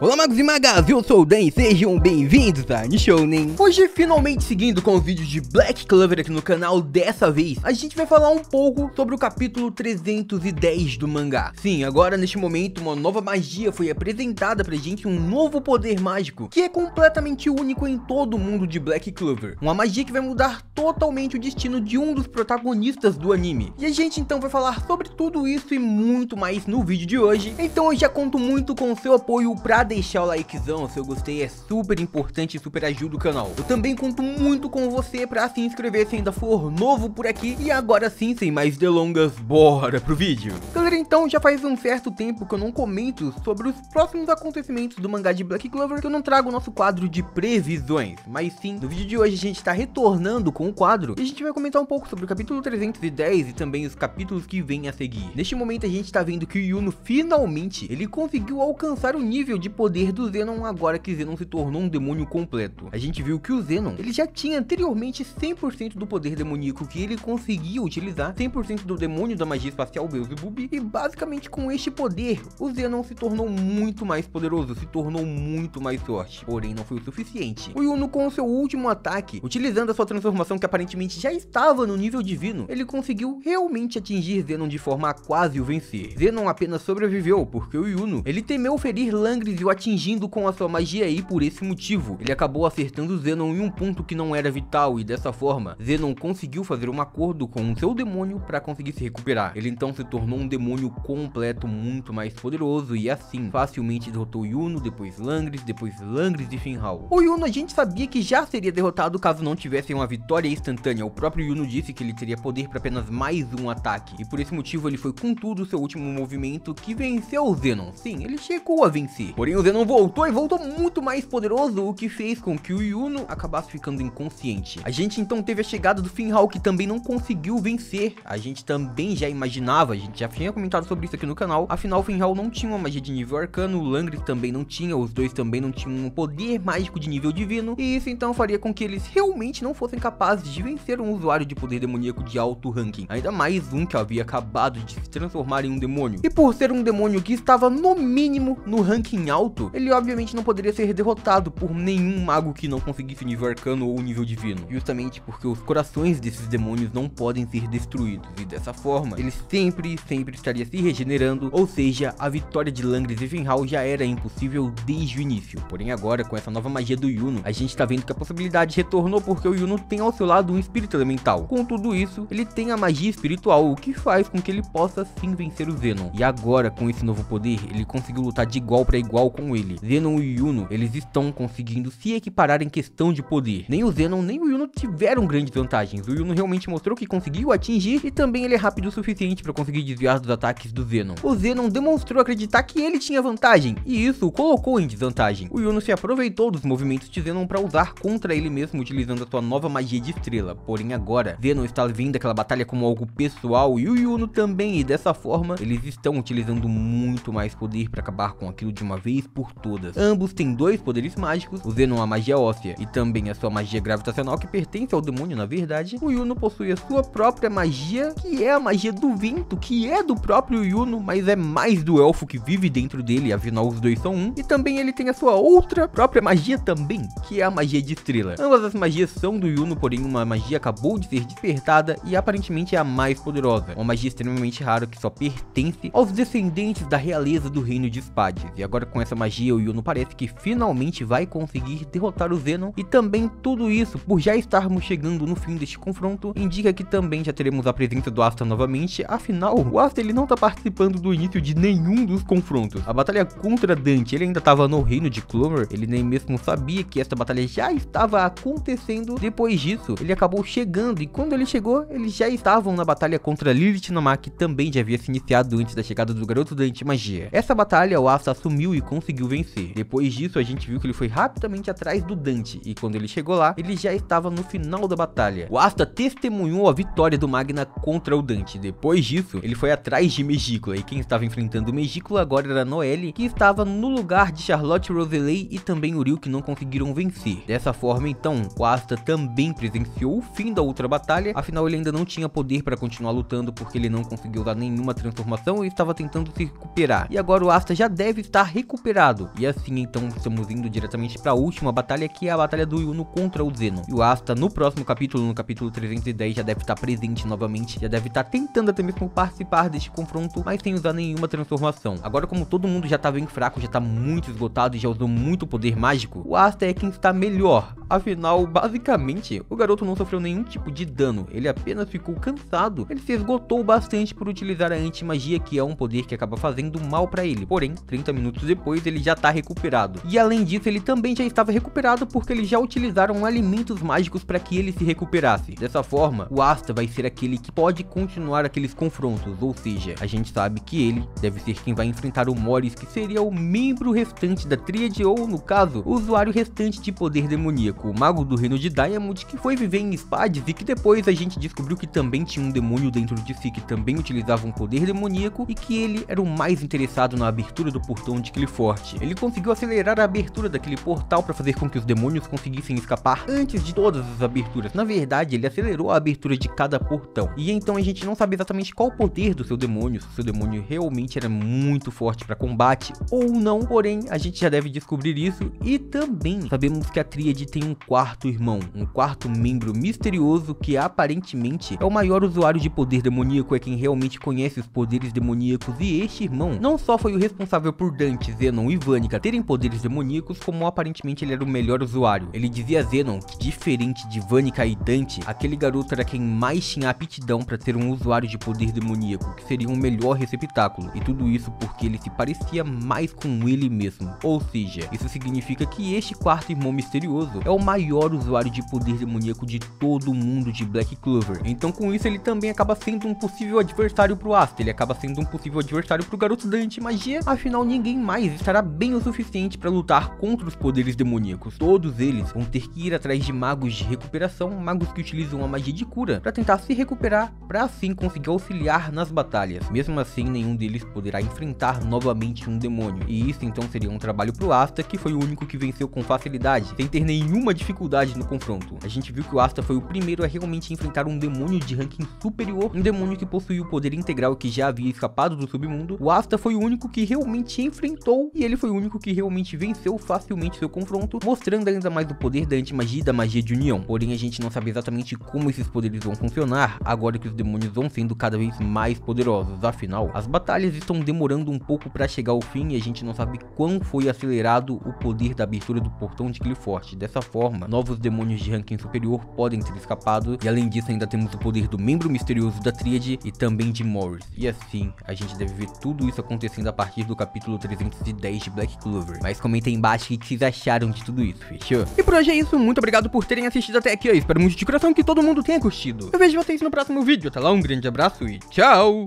Olá magos e magas, eu sou o Dan e sejam bem-vindos a Nishounen. Hoje, finalmente seguindo com o vídeo de Black Clover aqui no canal, dessa vez a gente vai falar um pouco sobre o capítulo 310 do mangá. Sim, agora neste momento uma nova magia foi apresentada pra gente, um novo poder mágico que é completamente único em todo o mundo de Black Clover. Uma magia que vai mudar totalmente o destino de um dos protagonistas do anime. E a gente então vai falar sobre tudo isso e muito mais no vídeo de hoje. Então eu já conto muito com o seu apoio pra deixar o likezão, se eu gostei é super importante e super ajuda o canal. Eu também conto muito com você pra se inscrever se ainda for novo por aqui. E agora sim, sem mais delongas, bora pro vídeo. Galera, então já faz um certo tempo que eu não comento sobre os próximos acontecimentos do mangá de Black Clover, que eu não trago o nosso quadro de previsões. Mas sim, no vídeo de hoje a gente tá retornando com o quadro e a gente vai comentar um pouco sobre o capítulo 310 e também os capítulos que vêm a seguir. Neste momento a gente tá vendo que o Yuno finalmente ele conseguiu alcançar o nível de poder do Zenon agora que Zenon se tornou um demônio completo. A gente viu que o Zenon, ele já tinha anteriormente 100% do poder demoníaco que ele conseguia utilizar, 100% do demônio da magia espacial Beelzebub, e basicamente com este poder, o Zenon se tornou muito mais poderoso, se tornou muito mais forte, porém não foi o suficiente. O Yuno, com o seu último ataque, utilizando a sua transformação que aparentemente já estava no nível divino, ele conseguiu realmente atingir Zenon de forma a quase o vencer. Zenon apenas sobreviveu porque o Yuno, ele temeu ferir Langris e o atingindo com a sua magia, e por esse motivo ele acabou acertando Zenon em um ponto que não era vital, e dessa forma Zenon conseguiu fazer um acordo com o seu demônio para conseguir se recuperar. Ele então se tornou um demônio completo, muito mais poderoso, e assim facilmente derrotou Yuno, depois Langris e Finral. O Yuno a gente sabia que já seria derrotado caso não tivesse uma vitória instantânea. O próprio Yuno disse que ele teria poder para apenas mais um ataque, e por esse motivo ele foi com tudo o seu último movimento que venceu o Zenon. Sim, ele chegou a vencer, porém o Zenon voltou e voltou muito mais poderoso, o que fez com que o Yuno acabasse ficando inconsciente. A gente então teve a chegada do Finral, que também não conseguiu vencer. A gente também já imaginava, a gente já tinha comentado sobre isso aqui no canal, afinal o Finral não tinha uma magia de nível arcano, o Langris também não tinha, os dois também não tinham um poder mágico de nível divino, e isso então faria com que eles realmente não fossem capazes de vencer um usuário de poder demoníaco de alto ranking, ainda mais um que havia acabado de se transformar em um demônio. E por ser um demônio que estava no mínimo no ranking alto, ele obviamente não poderia ser derrotado por nenhum mago que não conseguisse nível arcano ou nível divino, justamente porque os corações desses demônios não podem ser destruídos, e dessa forma ele sempre estaria se regenerando, ou seja, a vitória de Langris e Finral já era impossível desde o início. Porém agora, com essa nova magia do Yuno, a gente tá vendo que a possibilidade retornou, porque o Yuno tem ao seu lado um espírito elemental. Com tudo isso, ele tem a magia espiritual, o que faz com que ele possa sim vencer o Zenon. E agora, com esse novo poder, ele conseguiu lutar de igual para igual com ele. Zenon e Yuno, eles estão conseguindo se equiparar em questão de poder. Nem o Zenon nem o Yuno tiveram grandes vantagens. O Yuno realmente mostrou que conseguiu atingir, e também ele é rápido o suficiente para conseguir desviar dos ataques do Zenon. O Zenon demonstrou acreditar que ele tinha vantagem, e isso o colocou em desvantagem. O Yuno se aproveitou dos movimentos de Zenon para usar contra ele mesmo, utilizando a sua nova magia de estrela. Porém agora, Zenon está vendo aquela batalha como algo pessoal, e o Yuno também, e dessa forma eles estão utilizando muito mais poder para acabar com aquilo de uma vez por todas. Ambos têm dois poderes mágicos, o Zenon a magia óssea e também a sua magia gravitacional, que pertence ao demônio na verdade. O Yuno possui a sua própria magia, que é a magia do vento, que é do próprio Yuno, mas é mais do elfo que vive dentro dele, afinal os dois são um. E também ele tem a sua outra própria magia também, que é a magia de estrela. Ambas as magias são do Yuno, porém uma magia acabou de ser despertada e aparentemente é a mais poderosa, uma magia extremamente rara que só pertence aos descendentes da realeza do reino de Spades. E agora com essa magia o Yuno parece que finalmente vai conseguir derrotar o Zenon, e também tudo isso por já estarmos chegando no fim deste confronto, indica que também já teremos a presença do Asta novamente. Afinal, o Asta ele não tá participando do início de nenhum dos confrontos. A batalha contra Dante, ele ainda estava no reino de Clover, ele nem mesmo sabia que essa batalha já estava acontecendo. Depois disso, ele acabou chegando, e quando ele chegou, eles já estavam na batalha contra Lilith Namah, que também já havia se iniciado antes da chegada do garoto Dante Magia. Essa batalha o Asta assumiu e conseguiu vencer. Depois disso, a gente viu que ele foi rapidamente atrás do Dante, e quando ele chegou lá, ele já estava no final da batalha. O Asta testemunhou a vitória do Magna contra o Dante. Depois disso, ele foi atrás de Megicula, e quem estava enfrentando Megicula agora era Noelle, que estava no lugar de Charlotte Roselei e também Uriel, que não conseguiram vencer. Dessa forma, então, o Asta também presenciou o fim da outra batalha, afinal ele ainda não tinha poder para continuar lutando, porque ele não conseguiu dar nenhuma transformação e estava tentando se recuperar. E agora o Asta já deve estar recuperado recuperado. E assim então estamos indo diretamente para a última batalha, que é a batalha do Yuno contra o Zenon. E o Asta no próximo capítulo, no capítulo 310, já deve estar presente novamente, já deve estar tentando até mesmo participar deste confronto, mas sem usar nenhuma transformação. Agora, como todo mundo já tá bem fraco, já tá muito esgotado e já usou muito poder mágico, o Asta é quem está melhor. Afinal, basicamente, o garoto não sofreu nenhum tipo de dano, ele apenas ficou cansado. Ele se esgotou bastante por utilizar a anti-magia, que é um poder que acaba fazendo mal pra ele. Porém, 30 minutos depois, ele já tá recuperado. E além disso, ele também já estava recuperado porque eles já utilizaram alimentos mágicos para que ele se recuperasse. Dessa forma, o Asta vai ser aquele que pode continuar aqueles confrontos, ou seja, a gente sabe que ele deve ser quem vai enfrentar o Morris, que seria o membro restante da tríade, ou no caso, o usuário restante de poder demoníaco, o mago do reino de Diamond, que foi viver em Spades e que depois a gente descobriu que também tinha um demônio dentro de si que também utilizava um poder demoníaco e que ele era o mais interessado na abertura do portão de Qliphort. Ele conseguiu acelerar a abertura daquele portal para fazer com que os demônios conseguissem escapar antes de todas as aberturas. Na verdade, ele acelerou a abertura de cada portão. E então a gente não sabe exatamente qual o poder do seu demônio, se o seu demônio realmente era muito forte para combate ou não, porém a gente já deve descobrir isso. E também sabemos que a tríade tem um quarto irmão, um quarto membro misterioso que aparentemente é o maior usuário de poder demoníaco, é quem realmente conhece os poderes demoníacos, e este irmão não só foi o responsável por Dante, Zenon e Vanica terem poderes demoníacos, como aparentemente ele era o melhor usuário. Ele dizia a Zenon que, diferente de Vanica e Dante, aquele garoto era quem mais tinha aptidão para ser um usuário de poder demoníaco, que seria um melhor receptáculo, e tudo isso porque ele se parecia mais com ele mesmo. Ou seja, isso significa que este quarto irmão misterioso é o maior usuário de poder demoníaco de todo o mundo de Black Clover. Então com isso ele também acaba sendo um possível adversário pro Asta, ele acaba sendo um possível adversário pro garoto da anti-magia, afinal ninguém mais estará bem o suficiente para lutar contra os poderes demoníacos. Todos eles vão ter que ir atrás de magos de recuperação, magos que utilizam a magia de cura para tentar se recuperar, para assim conseguir auxiliar nas batalhas. Mesmo assim, nenhum deles poderá enfrentar novamente um demônio, e isso então seria um trabalho pro Asta, que foi o único que venceu com facilidade, sem ter nenhuma dificuldade no confronto. A gente viu que o Asta foi o primeiro a realmente enfrentar um demônio de ranking superior, um demônio que possuía o poder integral que já havia escapado do submundo. O Asta foi o único que realmente enfrentou, e ele foi o único que realmente venceu facilmente seu confronto, mostrando ainda mais o poder da anti-magia e da magia de união. Porém, a gente não sabe exatamente como esses poderes vão funcionar, agora que os demônios vão sendo cada vez mais poderosos. Afinal, as batalhas estão demorando um pouco para chegar ao fim, e a gente não sabe quão foi acelerado o poder da abertura do portão de Qliphort. Dessa forma, novos demônios de ranking superior podem ter escapado, e além disso ainda temos o poder do membro misterioso da tríade e também de Morris. E assim, a gente deve ver tudo isso acontecendo a partir do capítulo 310 de Black Clover. Mas comentem embaixo o que vocês acharam de tudo isso, fechou? E por hoje é isso, muito obrigado por terem assistido até aqui, eu espero muito de coração que todo mundo tenha curtido. Eu vejo vocês no próximo vídeo, até lá, um grande abraço e tchau!